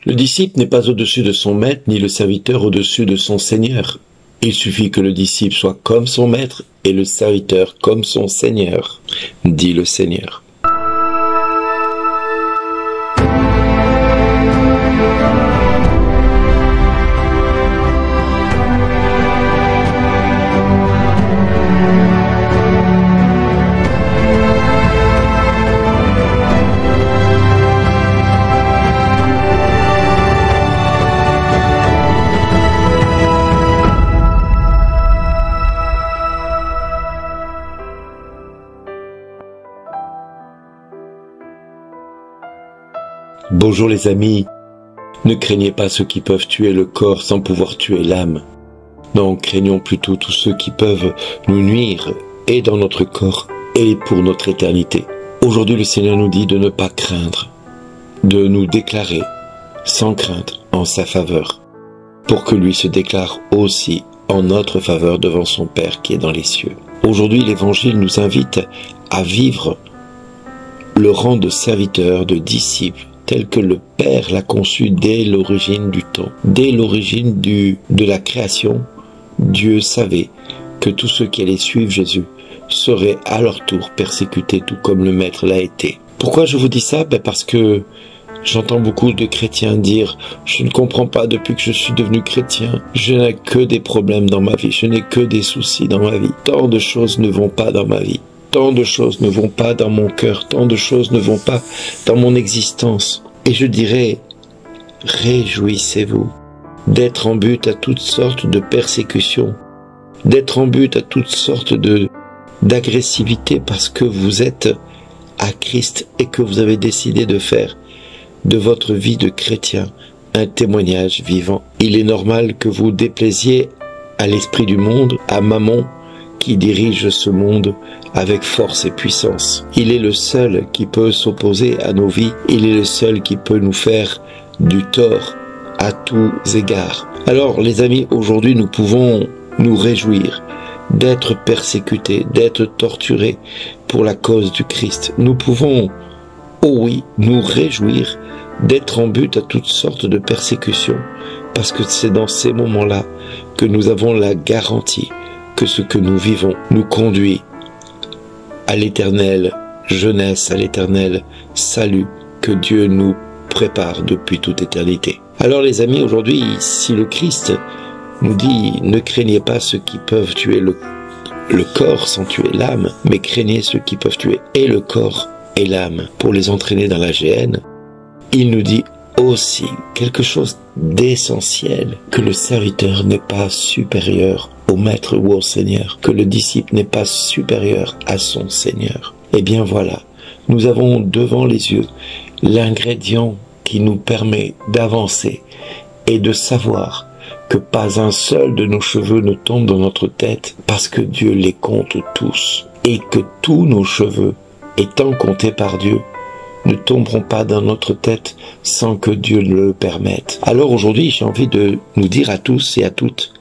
Le disciple n'est pas au-dessus de son maître, ni le serviteur au-dessus de son seigneur. Il suffit que le disciple soit comme son maître et le serviteur comme son seigneur, dit le Seigneur. Bonjour les amis, ne craignez pas ceux qui peuvent tuer le corps sans pouvoir tuer l'âme. Non, craignons plutôt tous ceux qui peuvent nous nuire, et dans notre corps, et pour notre éternité. Aujourd'hui, le Seigneur nous dit de ne pas craindre, de nous déclarer sans crainte en sa faveur, pour que lui se déclare aussi en notre faveur devant son Père qui est dans les cieux. Aujourd'hui, l'Évangile nous invite à vivre le rang de serviteur, de disciple, tel que le Père l'a conçu dès l'origine du temps. Dès l'origine de la création, Dieu savait que tous ceux qui allaient suivre Jésus seraient à leur tour persécutés, tout comme le Maître l'a été. Pourquoi je vous dis ça? Parce que j'entends beaucoup de chrétiens dire « Je ne comprends pas depuis que je suis devenu chrétien. Je n'ai que des problèmes dans ma vie. Je n'ai que des soucis dans ma vie. Tant de choses ne vont pas dans ma vie. Tant de choses ne vont pas dans mon cœur, tant de choses ne vont pas dans mon existence. » Et je dirais, réjouissez-vous d'être en but à toutes sortes de persécutions, d'être en but à toutes sortes d'agressivité parce que vous êtes à Christ et que vous avez décidé de faire de votre vie de chrétien un témoignage vivant. Il est normal que vous déplaisiez à l'esprit du monde, à Mammon, qui dirige ce monde avec force et puissance. Il est le seul qui peut s'opposer à nos vies. Il est le seul qui peut nous faire du tort à tous égards. Alors les amis, aujourd'hui nous pouvons nous réjouir d'être persécutés, d'être torturés pour la cause du Christ. Nous pouvons, oh oui, nous réjouir d'être en but à toutes sortes de persécutions, parce que c'est dans ces moments-là que nous avons la garantie que ce que nous vivons nous conduit à l'éternelle jeunesse, à l'éternel salut que Dieu nous prépare depuis toute éternité. Alors les amis, aujourd'hui, si le Christ nous dit « Ne craignez pas ceux qui peuvent tuer le corps sans tuer l'âme, mais craignez ceux qui peuvent tuer et le corps et l'âme pour les entraîner dans la géhenne », il nous dit aussi quelque chose d'essentiel, que le serviteur n'est pas supérieur au maître ou au Seigneur, que le disciple n'est pas supérieur à son Seigneur. Eh bien voilà, nous avons devant les yeux l'ingrédient qui nous permet d'avancer et de savoir que pas un seul de nos cheveux ne tombe dans notre tête parce que Dieu les compte tous et que tous nos cheveux, étant comptés par Dieu, ne tomberont pas dans notre tête sans que Dieu le permette. Alors aujourd'hui, j'ai envie de nous dire à tous et à toutes,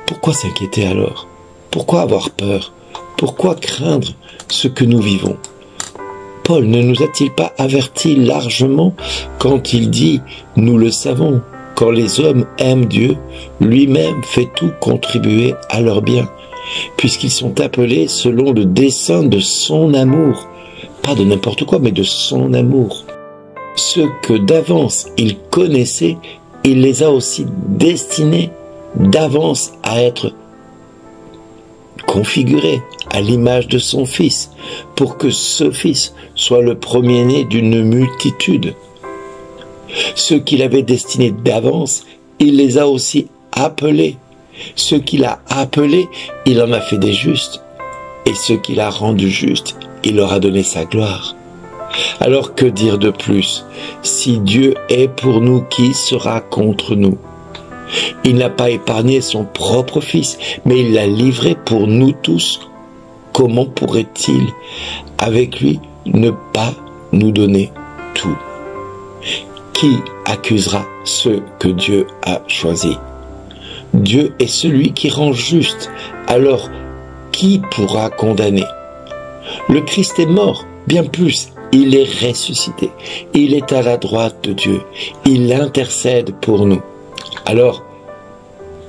pourquoi s'inquiéter alors? Pourquoi avoir peur? Pourquoi craindre ce que nous vivons? Paul ne nous a-t-il pas avertis largement quand il dit « Nous le savons, quand les hommes aiment Dieu, lui-même fait tout contribuer à leur bien, puisqu'ils sont appelés selon le dessein de son amour. » Pas de n'importe quoi, mais de son amour. Ceux que d'avance il connaissait, il les a aussi destinés d'avance à être configurés à l'image de son Fils, pour que ce Fils soit le premier-né d'une multitude. Ceux qu'il avait destinés d'avance, il les a aussi appelés. Ceux qu'il a appelés, il en a fait des justes. Et ceux qu'il a rendus justes, il leur a donné sa gloire. Alors que dire de plus? Si Dieu est pour nous, qui sera contre nous? Il n'a pas épargné son propre Fils, mais il l'a livré pour nous tous. Comment pourrait-il, avec lui, ne pas nous donner tout? Qui accusera ceux que Dieu a choisis? Dieu est celui qui rend juste. Alors, qui pourra condamner? Le Christ est mort, bien plus, il est ressuscité, il est à la droite de Dieu, il intercède pour nous. Alors,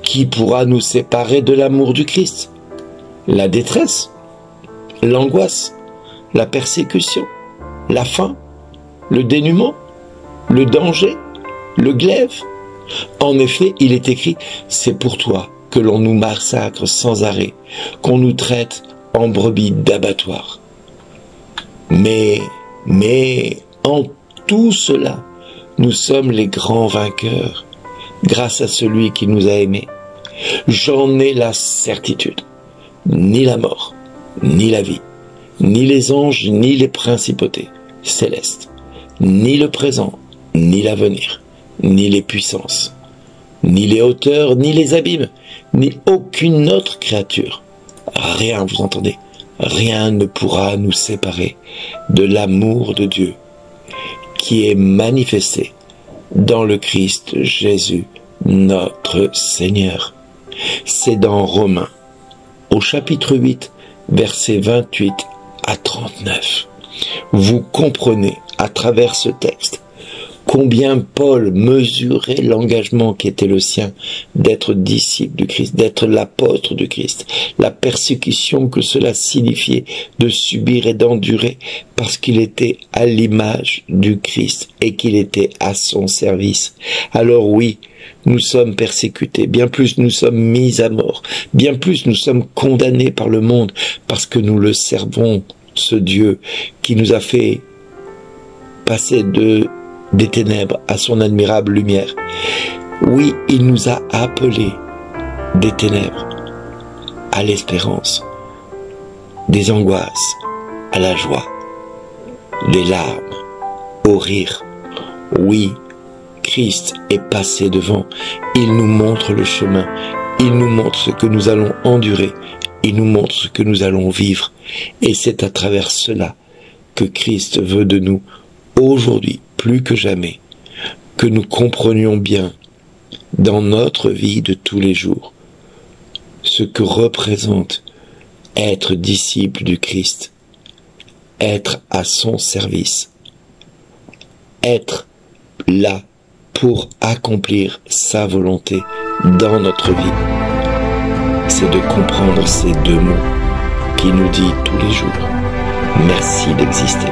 qui pourra nous séparer de l'amour du Christ? La détresse, l'angoisse, la persécution, la faim, le dénuement, le danger, le glaive. En effet, il est écrit, c'est pour toi que l'on nous massacre sans arrêt, qu'on nous traite en brebis d'abattoir. Mais en tout cela, nous sommes les grands vainqueurs, grâce à celui qui nous a aimés. J'en ai la certitude. Ni la mort, ni la vie, ni les anges, ni les principautés célestes, ni le présent, ni l'avenir, ni les puissances, ni les hauteurs, ni les abîmes, ni aucune autre créature. Rien, vous entendez, rien ne pourra nous séparer de l'amour de Dieu qui est manifesté dans le Christ Jésus, notre Seigneur. C'est dans Romains, au chapitre 8, versets 28 à 39. Vous comprenez à travers ce texte combien Paul mesurait l'engagement qui était le sien d'être disciple du Christ, d'être l'apôtre du Christ, la persécution que cela signifiait de subir et d'endurer parce qu'il était à l'image du Christ et qu'il était à son service. Alors oui, nous sommes persécutés, bien plus nous sommes mis à mort, bien plus nous sommes condamnés par le monde parce que nous le servons, ce Dieu qui nous a fait passer des ténèbres à son admirable lumière. Oui, il nous a appelés des ténèbres à l'espérance, des angoisses à la joie, des larmes au rire. Oui, Christ est passé devant, il nous montre le chemin, il nous montre ce que nous allons endurer, il nous montre ce que nous allons vivre, et c'est à travers cela que Christ veut de nous, aujourd'hui, plus que jamais, que nous comprenions bien, dans notre vie de tous les jours, ce que représente être disciple du Christ, être à son service, être là pour accomplir sa volonté dans notre vie. C'est de comprendre ces deux mots qui nous dit tous les jours, merci d'exister.